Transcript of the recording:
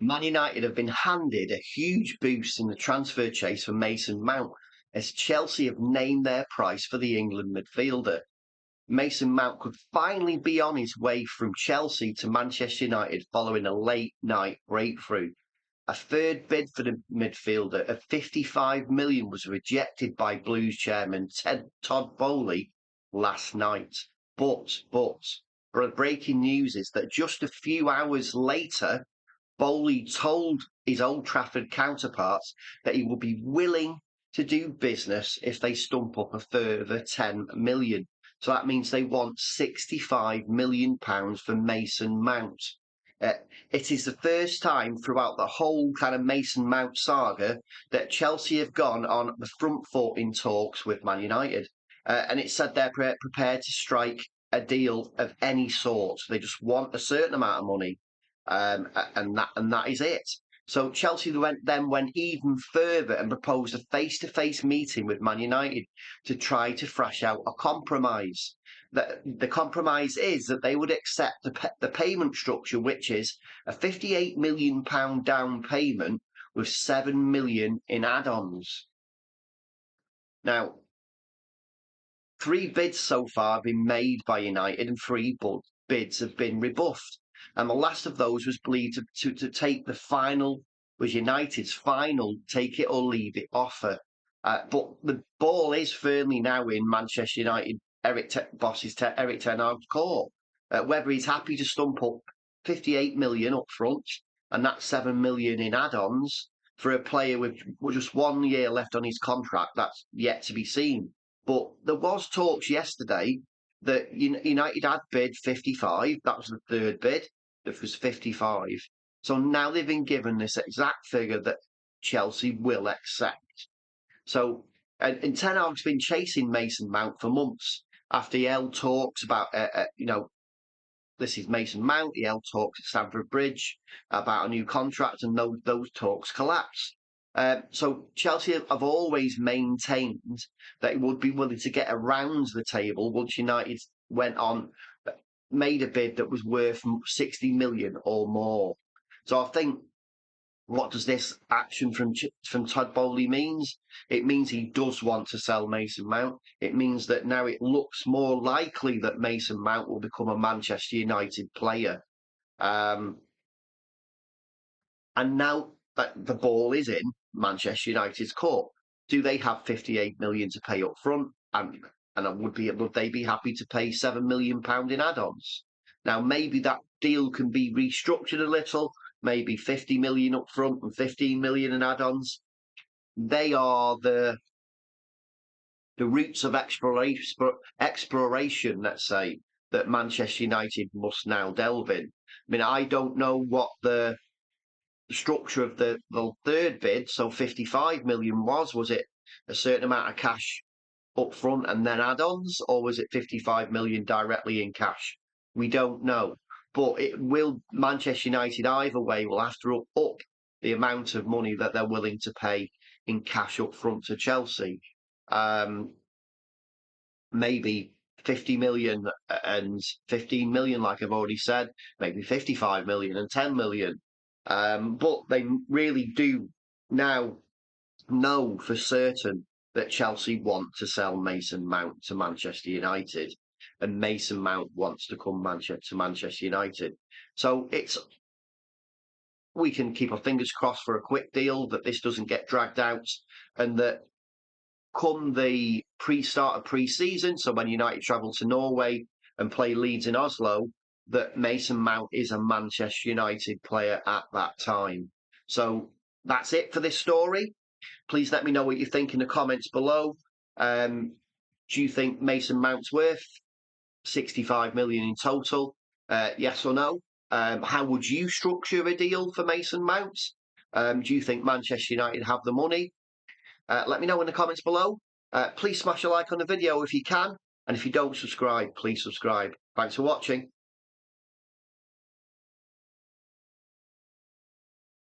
Man United have been handed a huge boost in the transfer chase for Mason Mount, as Chelsea have named their price for the England midfielder. Mason Mount could finally be on his way from Chelsea to Manchester United following a late night breakthrough. A third bid for the midfielder of 55 million was rejected by Blues chairman Todd Boehly last night. But breaking news is that just a few hours later, Boehly told his Old Trafford counterparts that he would be willing to do business if they stump up a further 10 million. So that means they want £65 million for Mason Mount. It is the first time throughout the whole kind of Mason Mount saga that Chelsea have gone on the front foot in talks with Man United. And it said they're prepared to strike a deal of any sort. They just want a certain amount of money. And that is it. So Chelsea then went even further and proposed a face-to-face meeting with Man United to try to thrash out a compromise. The compromise is that they would accept the payment structure, which is a £58 million down payment with £7 million in add-ons. Now, 3 bids so far have been made by United and 3 bids have been rebuffed. And the last of those was believed to take the final, was United's final take it or leave it offer. But the ball is firmly now in Manchester United Erik Ten Hag's court. Whether he's happy to stump up 58 million up front and that's 7 million in add-ons for a player with just 1 year left on his contract, that's yet to be seen. But there was talks yesterday that United had bid 55. That was the third bid. That was 55. So now they've been given this exact figure that Chelsea will accept. So, and Ten Hag's been chasing Mason Mount for months after he held talks about, this is Mason Mount. He held talks at Stamford Bridge about a new contract, and those talks collapsed. So Chelsea have always maintained that it would be willing to get around the table once United made a bid that was worth 60 million or more. So I think, what does this action from Todd Boehly means? It means he does want to sell Mason Mount. It means that now it looks more likely that Mason Mount will become a Manchester United player. And now that the ball is in Manchester United's court, do they have 58 million to pay up front? And would they be happy to pay £7 million in add-ons? Now, maybe that deal can be restructured a little, maybe 50 million up front and 15 million in add-ons. They are the routes of exploration, let's say, that Manchester United must now delve in. I mean, I don't know what the structure of the third bid, so 55 million was it a certain amount of cash up front and then add-ons, or was it 55 million directly in cash? We don't know. But Manchester United either way will have to up the amount of money that they're willing to pay in cash up front to Chelsea. Maybe 50 million and 15 million, like I've already said, maybe 55 million and 10 million. But they really do now know for certain that Chelsea want to sell Mason Mount to Manchester United, and Mason Mount wants to come to Manchester United. So we can keep our fingers crossed for a quick deal, that this doesn't get dragged out, and that come the start of pre-season, so when United travel to Norway and play Leeds in Oslo, that Mason Mount is a Manchester United player at that time. So that's it for this story. Please let me know what you think in the comments below. Do you think Mason Mount's worth 65 million in total? Yes or no? How would you structure a deal for Mason Mount? Do you think Manchester United have the money? Let me know in the comments below. Please smash a like on the video if you can. And if you don't subscribe, please subscribe. Thanks for watching.